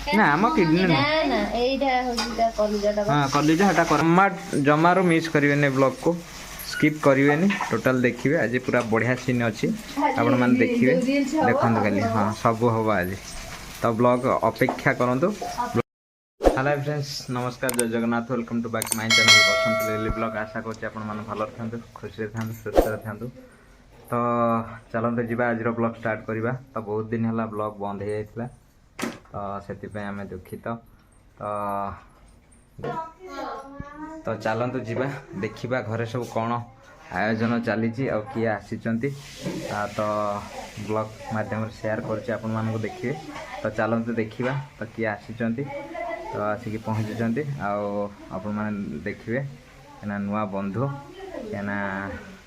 ना आम किडनी ना ना एइटा होजिदा कलिजाटा हाँ कलिजा हटा जमा जमारू मिस करेंगे ब्लॉग को स्किप करेंगे टोटाल देखिए आज पूरा बढ़िया सीन अच्छी आपण मैंने देखिए देखते खाली हाँ सब हम आज तो ब्लॉग अपेक्षा करूँ। हेलो फ्रेंड्स नमस्कार जय Jagannath welcome to back my channel Basant Lily blog आशा करछि आपण माने भलो रहंतु खुशी रहंतु सुस्थ रहंतु। तो चलते जीवा आज ब्लॉग स्टार्ट करवा। तो बहुत दिन है ब्लॉग बंद हो जाता तो से आम दुखित तो चलतु जीवा देखा घरे सब कौन आयोजन चली किए आसी तो ब्लॉग माध्यम शेयर कर देखिए। तो चलतु देखा तो किए आसी तो आसिक पहुँचुंट आपण मैंने देखिए नुआ बंधु क्या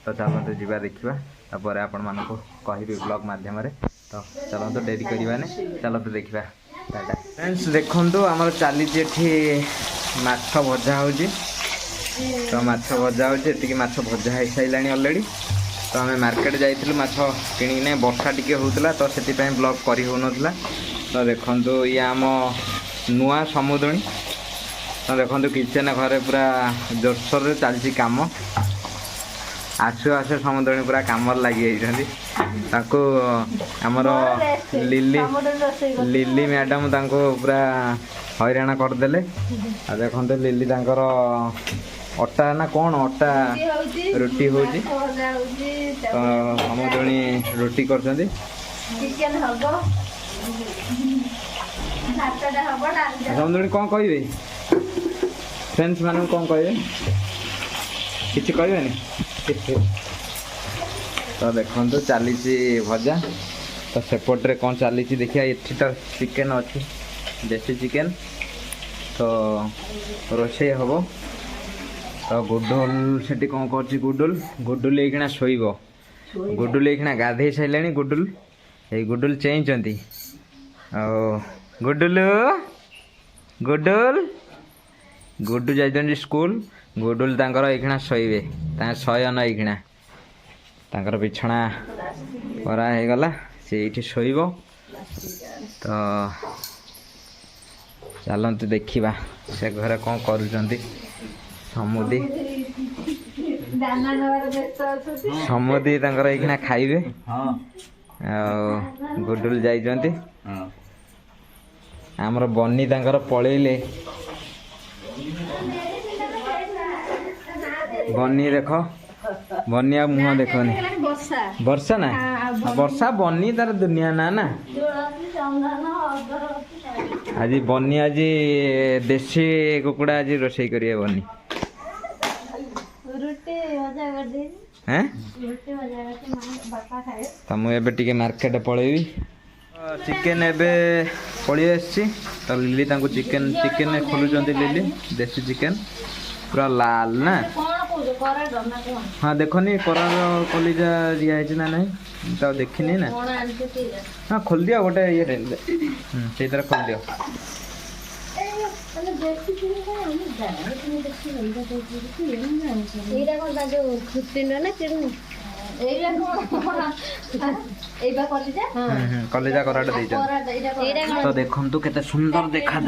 तो चलतु जीवा देखा तापर आपण मान कहबी ब्लॉग माध्यम तो चलतु डेरी करवाने चलतु देखा फ्रेंड्स देखु आमर चली माछ भजा हो तो माछ भजा होती माछ भजा हो सारा अलरेडी। तो आम मार्केट जाइलु माछ किणिने वर्षा टी होता तो से ब्लॉग कर होना। तो देखु ये आम नुआ समुद्रणी तो देखु किचेन घरे पूरा जोरसोर चलती कम आसु आसु समुद्रणी पूरा कम लगी आमर लिली लिली मैडम पूरा हैरान करदे। देखो लिली तांकर अटा ना कौन अटा रुटी हो तो समुद्रणी रुटी कर समुद्रणी कौन कहे फ्रेंड्स मान कौन कहे किसी कहनी। तो देखो चली भजा तो सेपटे कौन चली देखिए ये तो चिकेन अच्छी देसी चिकेन तो रोषे हम। तो गुडुल से कौन कर गुडुल ये शोब गुडुल ये गाधे सारे गुडुल ये गुडुल चेंचती गुडुल गुडुल गुडु जाइछन्ति स्कूल गुडुल तांकर ये शोबे शयन ये बिछना करा हो गला से ये शोब। तो चलतु देखा से घरे कौन करुँच समुदी समुदी ये खाइबे गुडुल जाइछन्ति आमर बनी पलैले बनी देख बनी आ मुह देखनी वर्षा ना वर्षा बनी तार दुनिया ना ना आज बनी आज देसी कुकुड़ा आज रोषे करिए बनी हैं तो मुझे मार्केट पलैबी चिकेन एबे पलि आसी। तो लिली तांको चिकेन चिकेन खोलुचंती लिली देसी चिकेन पूरा लाल ना हाँ देखनी करार कलिजा दिखाई ना नहीं तो देखनी ना हाँ खोल दिया गोटे ये से खोल दिया कलिजा कराट तो देखु केते सुंदर देखा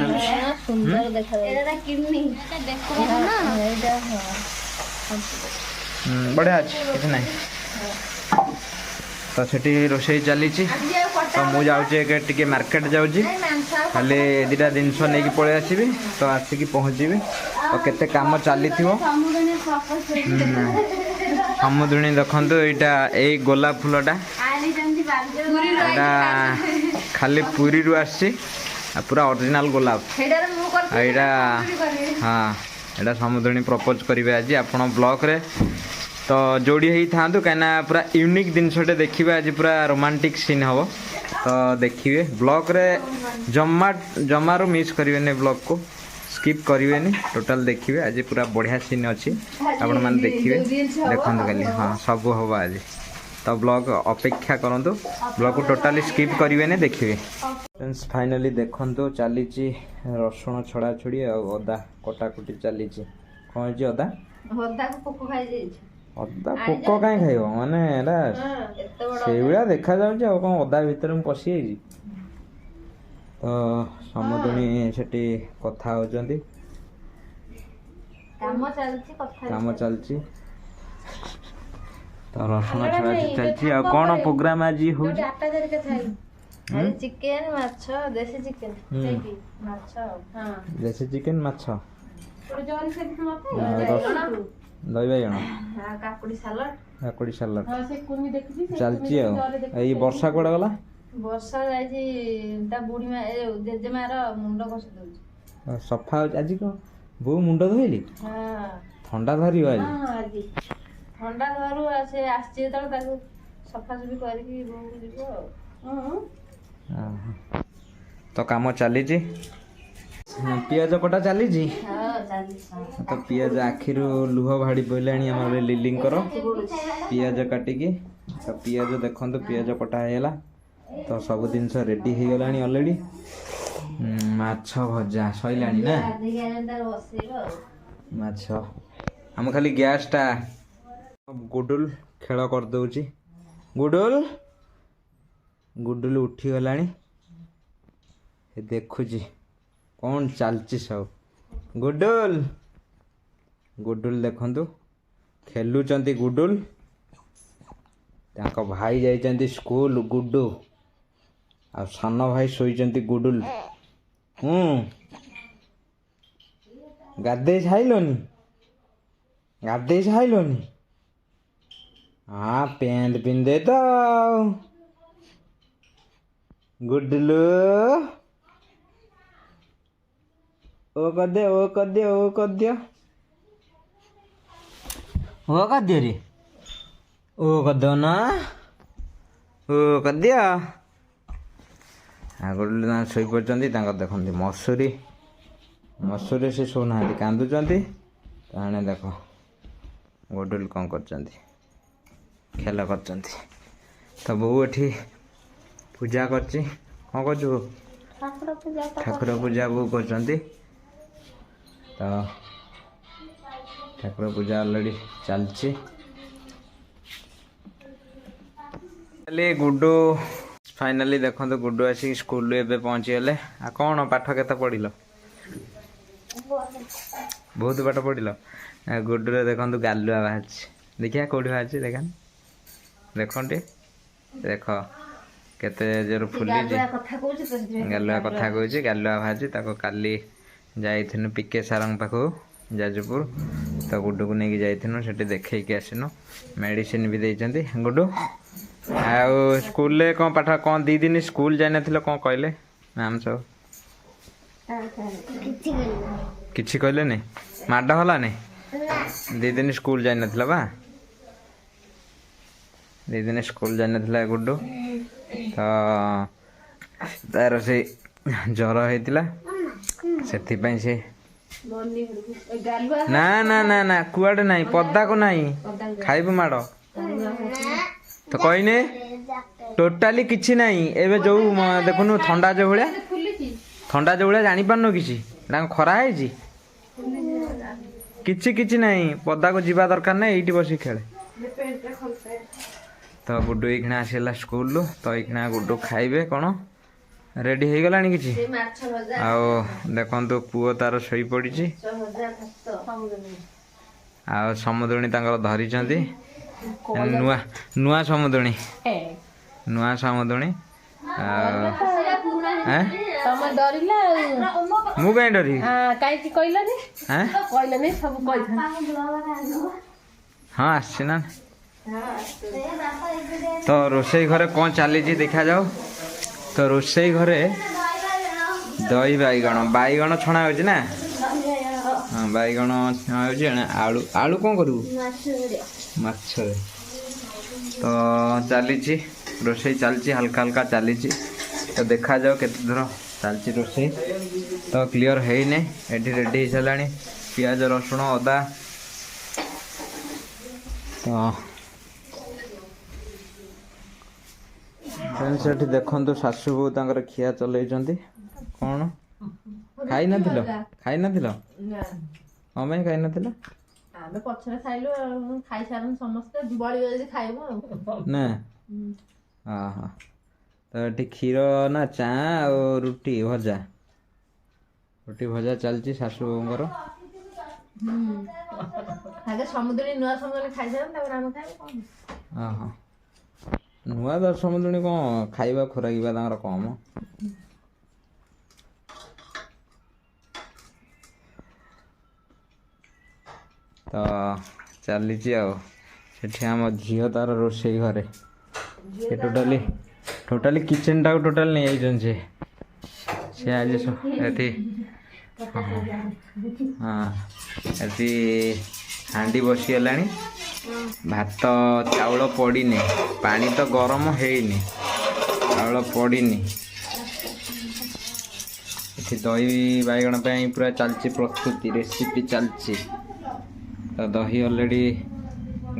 बढ़िया अच्छे ना तो सेठी रोषे चली तो मुझे जाऊँचे मार्केट जाऊँगी खाली दुटा जिनस नहीं पलि आसबि तो आसिक पहुँची तो केते काम चली समुद्रणी देखु यहाँ यही गोलाप फूलटा खाली पुरी रु आसी पूरा ओरिजिनल गोलाप यहाँ हाँ यहाँ समुद्रणी प्रपोज करेंगे आज आपण ब्लॉग रे तो जोड़ी ही था कहीं पूरा यूनिक जिनसटे देखिए आज पूरा रोमांटिक सीन हम। तो देखिए ब्लॉग रे जमारू मिस करेंगे ब्लॉग को स्किप करेंगे टोटाल देखिए आज पूरा बढ़िया सीन अच्छी आपण मैंने देखिए देखते खाली हाँ सब हम आज तो ब्लॉग अपेक्षा करूँ ब्लॉग को टोटाली स्किप करेंगे देखिए। फ्रेंड्स फाइनली देखो चली रसुण छड़ा छुड़ी अदा कटाकुटी चली कौन अदा अदा पोक कहीं खाइब माने से देखा जाऊँ कौन अदा भितर पशि ତ ସମୁଦୁଣୀ ସେଠି କଥା ହେଉଛନ୍ତି, କାମ ଚାଲିଛି। ତ ରସୁଣ ଛଡ଼ାଛଡ଼ି ଚାଲିଛି। ଆଉ କ'ଣ ପ୍ରୋଗ୍ରାମ ଆଜି ହେଉଛି? ଚିକେନ ମାଛ, ଦେଶୀ ଚିକେନ ମାଛ, ଦେଶୀ ଚିକେନ ମାଛ, ଦହି ବାଇଗଣ, କାକୁଡି ସାଲାଡ ଚାଲିଛି। ଆଉ ଏଇ ବର୍ଷା କୁଆଡ଼େ ଗଲା? ବର୍ଷା ଯାଇଛି ତା ବୁଢୀ ମା ଜେଜେମାର ମୁଣ୍ଡ ଘଷି ଦଉଛି। ସଫା ହେଉଛି ଆଜି। କ'ଣ ବୋଉ ମୁଣ୍ଡ ଧୋଇଲି? ଥଣ୍ଡା ଧରିବ ଆଜି। ଥଣ୍ଡା ଧରୁ ସେ ଆସିଛି ଯେତେବେଳେ ତାକୁ ସଫାସୁଫି କରିକି ବୋଉକୁ ଯିବ ଆଉ। ତ କାମ ଚାଲିଛି, ପିଆଜ କଟା ଚାଲିଛି। ତ ପିଆଜ ଆଖିରୁ ଲୁହ ଭାଡ଼ି ପଡ଼ିଲାଣି ଆମର ଲିଲିଙ୍କର ପିଆଜ କାଟିକି। ତ ପିଆଜ ଦେଖନ୍ତୁ, ପିଆଜ କଟା ହେଇଗଲା। ତ ସବୁ ଜିନିଷ ରେଡ଼ି ହେଇଗଲାଣି ଅଲରେଡ଼ି। ମାଛ ଭଜା ସଇଲାଣି ନା? ମାଛ ଆମ ଖାଲି ଗ୍ୟାସ୍ଟା ଗୁଡୁଲ ଖେଳ କରିଦେଉଛି। ଗୁଡୁଲ ଉଠିଗଲାଣି, ଦେଖୁଛି କ'ଣ ଚାଲିଛି ସବୁ। ଗୁଡୁଲ ଦେଖନ୍ତୁ ଖେଲୁଛନ୍ତି। ଗୁଡୁଲ ତାଙ୍କ ଭାଇ ଯାଇଛନ୍ତି ସ୍କୁଲ, ଗୁଡୁ ଆଉ ସାନ ଭାଇ ଶୋଇଛନ୍ତି। ଗୁଡୁଲ ଗାଧେଇ ସାଇଲନି? ହଁ, ପ୍ୟାଣ୍ଟ ପିନ୍ଧେ ତ। ଗୁଡୁଲୁ ଓ କରିଦିଅ ରେ। ଓ କରିଦିଅ ନା, ଓ କରିଦିଅ। ଗୁଡୁଲୁ ଶୋଇପଡ଼ିଛନ୍ତି। ତାଙ୍କର ଦେଖନ୍ତି ମଶୁରୀ ସେ ଶୋଉନାହାନ୍ତି, କାନ୍ଦୁଛନ୍ତି। ତାହେଲେ ଦେଖ ଗୁଡୁଲ କ'ଣ କରୁଛନ୍ତି, ଖେଳ କରୁଛନ୍ତି। ତ ବୋଉ ଏଠି ପୂଜା କରୁଛି। କ'ଣ କରୁଛୁ ବୋଉ? ଠାକୁର ପୂଜା ବୋଉ କରୁଛନ୍ତି। ତ ଠାକୁର ପୂଜା ଅଲରେଡ଼ି ଚାଲିଛି। ଗୁଡୁ ଫାଇନାଲି ଦେଖନ୍ତୁ, ଗୁଡୁ ଆସିକି ସ୍କୁଲରୁ ଏବେ ପହଞ୍ଚିଗଲେ। ଆଉ କ'ଣ ପାଠ କେତେ ପଢ଼ିଲ? ବହୁତ ପାଠ ପଢ଼ିଲ। ଗୁଡୁରେ ଦେଖନ୍ତୁ ଗାଲୁଆ ବାହାରିଛି। ଦେଖିବା କେଉଁଠି ବାହାରିଛି ଦେଖନ୍ତୁ ଦେଖ କେତେ ଜୋର ଫୁଲିଛି। ଗାଲୁଆ କଥା କହୁଛି, ଗାଲୁଆ ବାହାରିଛି। ତାକୁ କାଲି ଯାଇଥିଲୁ ପିକେ ସାରଙ୍କ ପାଖକୁ ଯାଜପୁର। ତ ଗୁଡୁକୁ ନେଇକି ଯାଇଥିଲୁ, ସେଠି ଦେଖେଇକି ଆସିନୁ। ମେଡ଼ିସିନ ବି ଦେଇଛନ୍ତି। ଗୁଡୁ ଆଉ ସ୍କୁଲରେ କ'ଣ ପାଠ, କ'ଣ 2 ଦିନ ସ୍କୁଲ ଯାଇନଥିଲ, କ'ଣ କହିଲେ ମ୍ୟାମ୍ ସବୁ? କିଛି କହିଲେନି? ମାଡ଼ ହେଲାନି? 2 ଦିନ ସ୍କୁଲ ଯାଇନଥିଲା ବା? 2 ଦିନ ସ୍କୁଲ ଯାଇନଥିଲା ଗୁଡୁ। ତ ତାର ସେ ଜ୍ୱର ହେଇଥିଲା, ସେଥିପାଇଁ ସେ ନା କୁଆଡ଼େ ନାହିଁ, ପଦାକୁ ନାହିଁ, ଖାଇବୁ ମାଡ଼। ତ କହିନେ ଟୋଟାଲି କିଛି ନାହିଁ। ଏବେ ଯେଉଁ ଦେଖୁନୁ ଥଣ୍ଡା ଯେଉଁ ଭଳିଆ ଜାଣିପାରୁନୁ କିଛି, ତାଙ୍କ ଖରା ହେଇଛି କିଛି ନାହିଁ। ପଦାକୁ ଯିବା ଦରକାର ନାହିଁ, ଏଇଠି ବସିକି ଖେଳେ। ତ ଗୁଡୁ ଏଇଖିଣା ଆସିଲା ସ୍କୁଲରୁ। ତ ଏଇଖିଣା ଗୁଡୁ ଖାଇବେ କ'ଣ, ରେଡ଼ି ହେଇଗଲାଣି କିଛି? ଆଉ ଦେଖନ୍ତୁ ପୁଅ ତାର ଶୋଇପଡ଼ିଛି। ଆଉ ସମୁଦୁଣୀ ତାଙ୍କର ଧରିଛନ୍ତି ନୂଆ ସମୁଦୁଣୀ। ମୁଁ କାହିଁ ଡରିବି? ହଁ ଆସିଛି ନା। ତ ରୋଷେଇ ଘରେ କ'ଣ ଚାଲିଛି ଦେଖାଯାଉ। ତ ରୋଷେଇ ଘରେ ଦହି ବାଇଗଣ ଛଣା ହେଉଛି ନା? ହଁ, ବାଇଗଣ ଛଣା ହେଉଛି। ଆଳୁ କ'ଣ କରିବୁ? ମାଛରେ। ତ ଚାଲିଛି ରୋଷେଇ, ଚାଲିଛି ହାଲକା ଚାଲିଛି। ତ ଦେଖାଯାଉ କେତେ ଦୂର ଚାଲିଛି ରୋଷେଇ। ତ କ୍ଲିଅର ହେଇନି। ଏଠି ରେଡ଼ି ହେଇସାରିଲାଣି ପିଆଜ, ରସୁଣ, ଅଦା। ତ ସେଠି ଦେଖନ୍ତୁ ଶାଶୁ ବୋଉ ତାଙ୍କର ଖିଆ ଚଲେଇଛନ୍ତି। କ'ଣ ଖାଇନଥିଲ? କ'ଣ ପାଇଁ ଖାଇନଥିଲ? ଆମେ ପଛରେ ଖାଇଲୁ, ଖାଇସାରନ୍ତୁ ସମସ୍ତେ। ବଳିବ ଯଦି ଖାଇବୁ ଆଉ। ନା ତ ଏଠି କ୍ଷୀର ନା ଚା ଆଉ ରୁଟି ଭଜା ଚାଲିଛି ଶାଶୁଙ୍କର। ଆଗେ ସମୁଦ୍ରୀ ନୂଆ ସମୁଦ୍ରୀ ଖାଇସାରିଲା ତାପରେ ଆମେ ଖାଇବୁ କ'ଣ? ଓହୋ ନୂଆ ସମୁଦ୍ରୀ କ'ଣ ଖାଇବା ଖୋରାକିବା ତାଙ୍କର କମ। ତ ଚାଲିଛି ଆଉ ସେଠି ଆମ ଝିଅ ତାର ରୋଷେଇ ଘରେ ସେ ଟୋଟାଲି କିଚେନଟାକୁ ଟୋଟାଲି ନେଇଯାଇଛନ୍ତି ସେ ଆଜି ଏଠି ହଁ ଏଠି ହାଣ୍ଡି ବସିଗଲାଣି। ଭାତ ଚାଉଳ ପଡ଼ିନି, ପାଣି ତ ଗରମ ହେଇନି, ଚାଉଳ ପଡ଼ିନି। ଏଠି ଦହି ବାଇଗଣ ପାଇଁ ପୁରା ଚାଲିଛି ପ୍ରସ୍ତୁତି, ରେସିପି ଚାଲିଛି। ତ ଦହି ଅଲରେଡ଼ି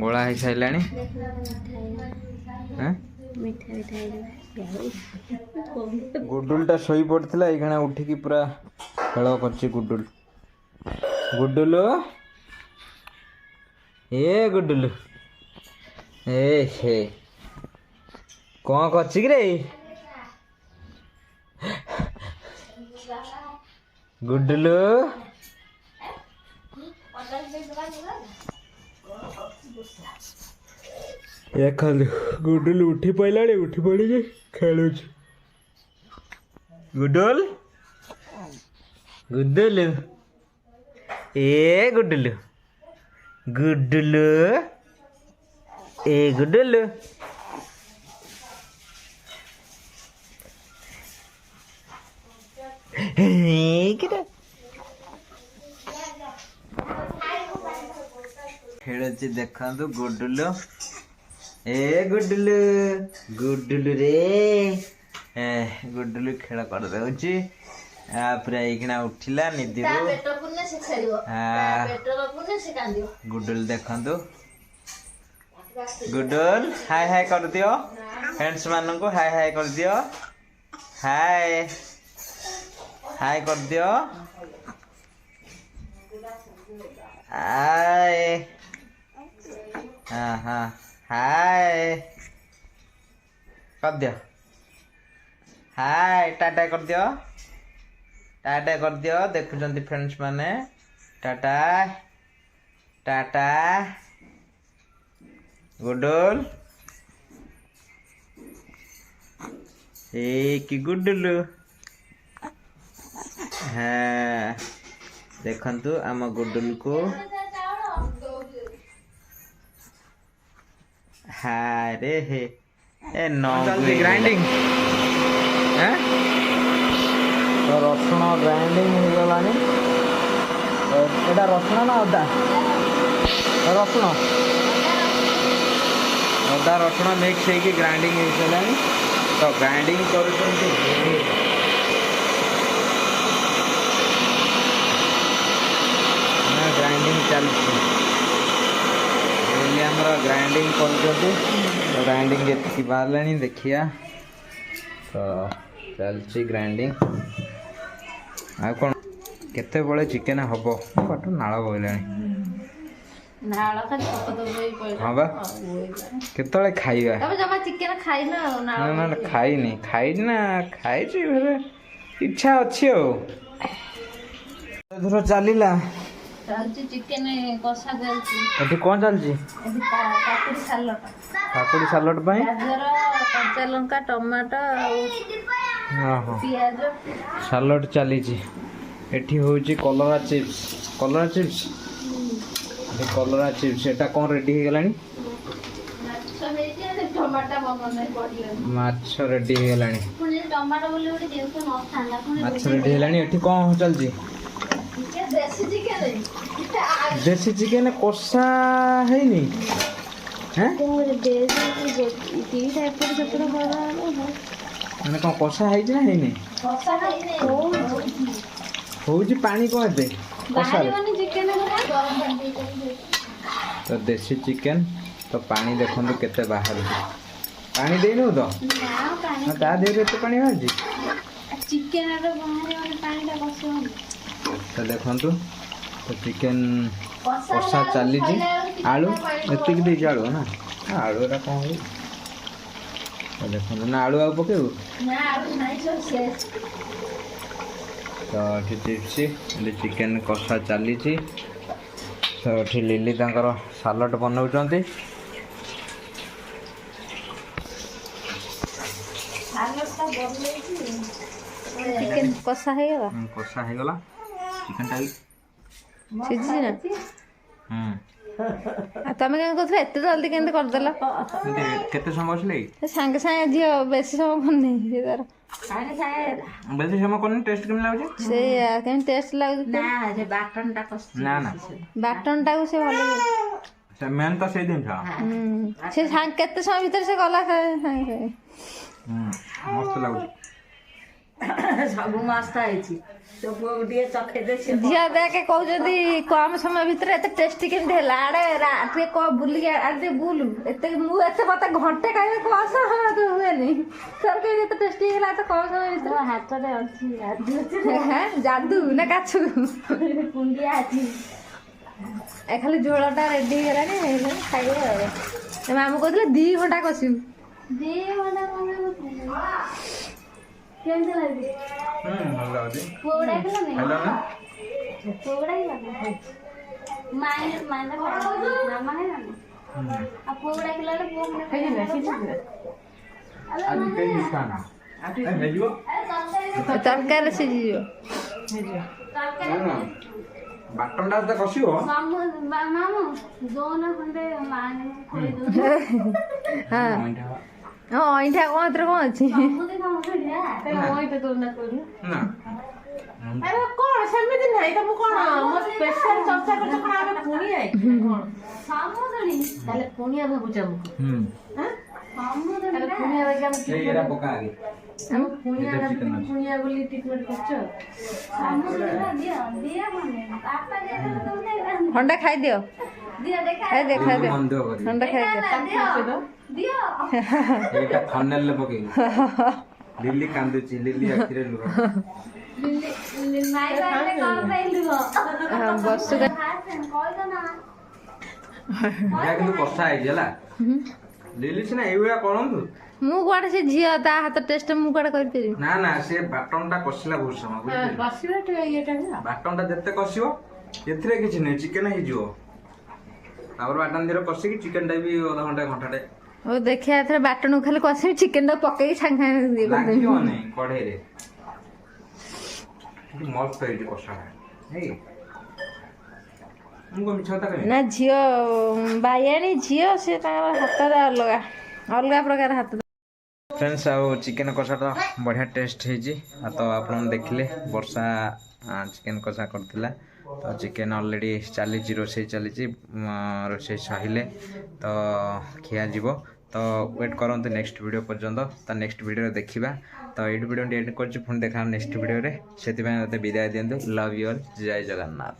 ଗୋଳା ହେଇସାରିଲାଣି। ଗୁଡୁଲଟା ଶୋଇ ପଡ଼ିଥିଲା, ଏଇଖିଣା ଉଠିକି ପୁରା ଖେଳ କରୁଛି ଗୁଡୁଲ। ଗୁଡୁଲୁ ଗୁଡୁଲୁ ହେ କ'ଣ କରୁଛି କି ରେ ଗୁଡୁଲୁ? ଦେଖନ୍ତୁ ଗୁଡୁଲ ଉଠି ପଡ଼ିଲାଣି, ଉଠି ପଡ଼ିକି ଖେଳୁଛି। ଗୁଡୁଲ ଗୁଡୁଲୁ ଗୁଡୁଲୁ ଗୁଡୁଲୁ ଗୁଡୁଲୁ ଖେଳୁଛି ଦେଖନ୍ତୁ ଗୁଡୁଲୁ। ଗୁଡୁଲୁ ଗୁଡୁଲୁ ରେ ଗୁଡୁଲୁ ଖେଳ କରିଦେଉଛି। ପୁରା ଏଇଖିଣା ଉଠିଲା ନିଦିରୁ। ଗୁଡୁଲ ଦେଖନ୍ତୁ, ଗୁଡୁଲ ହାଇ ହାଇ କରିଦିଅ ଫ୍ରେଣ୍ଡସ୍ ମାନଙ୍କୁ, ହାଇ ହାଇ କରିଦିଅ, ହାଇ ହାଇ କରିଦିଅ, ହାଇ ହାଇ କରିଦିଅ, ହାଇ ଟାଟା କରିଦିଅ, ଟାଟା କରିଦିଅ। ଦେଖୁଛନ୍ତି ଫ୍ରେଣ୍ଡସ୍ ମାନେ, ଟାଟା ଟାଟା। ଗୁଡୁଲ କି ଗୁଡୁଲୁ। ଦେଖନ୍ତୁ ଆମ ଗୁଡୁଲକୁ, ରେ ହେ ଗ୍ରାଇଣ୍ଡିଙ୍ଗ ତ ରସୁଣ ଗ୍ରାଇଣ୍ଡିଙ୍ଗ ହେଇଗଲାଣି। ଏଇଟା ରସୁଣ ନା ଅଦା? ରସୁଣ, ଅଦା ରସୁଣ ମିକ୍ସ ହେଇକି ଗ୍ରାଇଣ୍ଡିଙ୍ଗ ହେଇସାରିଲାଣି। ତ ଗ୍ରାଇଣ୍ଡିଙ୍ଗ କରୁଛନ୍ତି, ଗ୍ରାଇଣ୍ଡିଙ୍ଗ ଚାଲିଛି ବୋଲି ଆମର ଗ୍ରାଇଣ୍ଡିଙ୍ଗ କରୁଛନ୍ତି। ଗ୍ରାଇଣ୍ଡିଙ୍ଗ ଏତିକି ବାହାରିଲାଣି, ଦେଖିବା। ତ ଚାଲିଛି ଗ୍ରାଇଣ୍ଡିଙ୍ଗ। ଆଉ କ'ଣ କେତେବେଳେ ଚିକେନ୍ ହବ? ପାଠ ନାଳ ବୋଇଲାଣି। ହଁ ବା, କେତେବେଳେ ଖାଇବା? ନା ଖାଇନି, ଖାଇଛି ଘରେ, ଇଚ୍ଛା ଅଛି ଆଉ। ଧର ଚାଲିଲା ଏଠି କ'ଣ ଚାଲିଛି? କାକୁଡ଼ି ସାଲଡ଼ ପାଇଁ କଞ୍ଚା ଲଙ୍କା, ଟମାଟୋ, ପିଆଜ ସାଲଡ଼ ଚାଲିଛି। ଏଠି ହେଉଛି କଲରା ଚିପ୍ସ। କଲରା ଚିପ୍ସ, କଲରା ଚିପ୍ସ ଏଟା କ'ଣ ରେଡି ହେଇଗଲାଣି? ମାଛ ରେଡି ହେଇଗଲାଣି, ମାଛ ରେଡି ହେଇଗଲାଣି। ଏଠି କ'ଣ ଚାଲିଛି? ଦେଶୀ ଚିକେନ କଷା ହେଇନି? ମାନେ କ'ଣ କଷା ହେଇଛି ନା ହେଇନି? ହଉଛି ପାଣି କ'ଣ ଏତେ କଷାରେ? ତ ଦେଶୀ ଚିକେନ, ତ ପାଣି ଦେଖନ୍ତୁ କେତେ ବାହାରୁଛି। ପାଣି ଦେଇନୁ ତ? ତା ଦେହରେ ଏତେ ପାଣି ବାହାରୁଛି। ତ ଦେଖନ୍ତୁ, ତ ଚିକେନ କଷା ଚାଲିଛି। ଆଳୁ ଏତିକି ଦେଇଛି, ଆଳୁ ନା ଆଳୁ ଏଟା କ'ଣ ହଉଛି? ଦେଖନ୍ତୁ ନା ଆଳୁ ଆଉ ପକେଇବୁ ନା ଆଉ ନାହିଁ ସବୁ ଶେଷ। ତ ଏଠି ଚିପ୍ସ ଏଠି ଚିକେନ୍ କଷା ଚାଲିଛି। ତ ଏଠି ଲିଲି ତାଙ୍କର ସାଲଡ଼ ବନାଉଛନ୍ତି। ସାଲଡ଼ଟା ବନେଇଛି ଚିକେନ୍ କଷା ହେଇଗଲା। କଷା ହେଇଗଲା ଚିକେନ୍ଟା ବି ସିଝିଛି ନା? ଆଉ ତମେ କେମିତି କହୁଥିଲ ଏତେ ଜଲ୍ଦି କେମିତି କରିଦେଲ? କେତେ ସମୟ ବସିଲେ ସାଙ୍ଗେ ସାଙ୍ଗେ ଝିଅ ବେଶୀ ସମୟ କରିନି ସେ ତାର ବେଶୀ ସମୟ କରିନି। ଟେଷ୍ଟ କେମିତି ଲାଗୁଛି? ସେଇଆ କେମିତି ଟେଷ୍ଟ ଲାଗୁଛି ନା ସେ ବାଟନଟା କଷି ନା ନା ବାଟନଟାକୁ ସେ ଭଲ ସେ ମେନ୍ ତ ସେଇ ଜିନିଷ। ସେ କେତେ ସମୟ ଭିତରେ ସେ ଗଲା ସାଙ୍ଗେ ମସ୍ତ ଲାଗୁଛି। ସବୁ ମସ୍ତ ହେଇଛି। ତୋ ପୁଅକୁ ଟିକେ ଚଖେଇ ଦେ ସେ ଝିଅ ଦେଖେ କହୁଛନ୍ତି କମ ସମୟ ଭିତରେ ଏତେ ଟେଷ୍ଟି କେମିତି ହେଲା। ଆଡେ ଟିକେ ବୁଲିକି ଆଡେ ଟିକେ ବୁଲୁ ଏତେ ମୁଁ ଏତେ ମତେ ଘଣ୍ଟେ ଖାଇବେ କମ ସମୟ ତ ହୁଏନି। ତୋର କେମିତି ଏତେ ଟେଷ୍ଟି ହେଇଗଲା ଏତେ କମ ସମୟ ଭିତରେ? ହାତରେ ଅଛି ଯାଦୁ ନା କାଛୁ କୁଣ୍ଡିଆ ଅଛି। ଏ ଖାଲି ଝୋଳଟା ରେଡି ହେଇଗଲାଣି ହେଇଗଲାଣି ଖାଇବ ଆଉ। ମାମୁଁ କହୁଥିଲେ 2 ଘଣ୍ଟା କଷିବୁ। 2 ଘଣ୍ଟା କେମିତି ଲାଗୁଛି? ଭଲ ଲାଗୁଛି। ପୁଅ ଗୁଡ଼ା ଖାଇଲନି? ଖାଇଲ ନା? ପୁଅ ଗୁଡ଼ା ଖାଇଲନି? ମାମା ଖାଇଲାନି? ଆଉ ପୁଅ ଗୁଡ଼ା ଖାଇଲା ବେଳେ ପୁଅ ତରକାରୀ ସିଝିଯିବ। ବାଟନଟା ତ କଷିବ। ମାମୁଁ ଦଉନ ଖଣ୍ଡେ ହଁ ଅଇଁଠା କଣ ଏଥିରେ କଣ ଅଛି? କଣ ସେମିତି ନାହିଁ ତମକୁ କଣ ମୋ ସ୍ପେଶାଲ ଚର୍ଚ୍ଚା କରୁଛ କଣ ଆମେ କୁଣିଆ ତାହେଲେ କୁଣିଆ ଭାବୁଛ ଆମକୁ କୁଣିଆ ବାକି ଆମେ କୁଣିଆ କୁଣିଆ ବୋଲି ଟ୍ରିଟମେଣ୍ଟ କରୁଛ। ଥଣ୍ଡା ଖାଇଦିଅ ଖାଇଦିଅ ଥଣ୍ଡା ଖାଇଦିଅ। ଏଇଟା ଥଣ୍ଡାରେ ପକେଇବି। ଲିଲି କାନ୍ଦୁଛି ଲିଲି ଆଖିରେ ଲୁହ। କିନ୍ତୁ କଷା ହେଇଛି ହେଲା। ଲିଲି ସିନା ଏଇଭଳିଆ କରନ୍ତୁ। ମୁଁ କୁଆଡେ ସେ ଝିଅ ତା ହାତ ଟେଷ୍ଟ ମୁଁ କୁଆଡେ କରିପାରିବି? ନା ନା ସେ ବାଟନଟା କଷିଲା ବହୁତ ସମୟ ବାଟନଟା ଯେତେ କଷିବ ଏଥିରେ କିଛି ନାହିଁ ଚିକେନ ହେଇଯିବ। ତାପରେ ବାଟନ ଧୀରେ କଷିକି ଚିକେନଟା ବି ଅଧଘଣ୍ଟା ଘଣ୍ଟାଟେ ହଉ ଦେଖିବା ଏଥର ବାଟଣକୁ ଖାଲି କଷିବି ଚିକେନଟା ପକେଇକି ସାଙ୍ଗେ ସାଙ୍ଗେ ଲାଗିବ ନାହିଁ କଢେଇରେ। ମସ୍ତ ହେଇଛି କଷାଟା। ମୁଁ କଣ ମିଛ କଥା କହିବି? ନା ଝିଅ ବାଇଆଣୀ ଝିଅ ସେ ତାଙ୍କର ହାତରେ ଅଲଗା ପ୍ରକାର ହାତ। ଫ୍ରେଣ୍ଡସ୍ ଆଉ ଚିକେନ କଷାଟା ବଢ଼ିଆ ଟେଷ୍ଟ ହେଇଛି। ଆଉ ତ ଆପଣ ଦେଖିଲେ ବର୍ଷା ଚିକେନ କଷା କରିଥିଲା। ତ ଚିକେନ ଅଲରେଡ଼ି ଚାଲିଛି ରୋଷେଇ ଚାଲିଛି। ରୋଷେଇ ସରିଲେ ତ ଖିଆଯିବ। ତ ୱେଟ୍ କରନ୍ତୁ ନେକ୍ସଟ ଭିଡ଼ିଓ ପର୍ଯ୍ୟନ୍ତ। ତ ନେକ୍ସଟ ଭିଡ଼ିଓରେ ଦେଖିବା। ତ ଏଇଠି ଭିଡ଼ିଓ ଏଣ୍ଡ କରୁଛି। ପୁଣି ଦେଖା ନେକ୍ସଟ ଭିଡ଼ିଓରେ। ସେଥିପାଇଁ ମୋତେ ବିଦାୟ ଦିଅନ୍ତୁ। Love you all. ଜୟ ଜଗନ୍ନାଥ।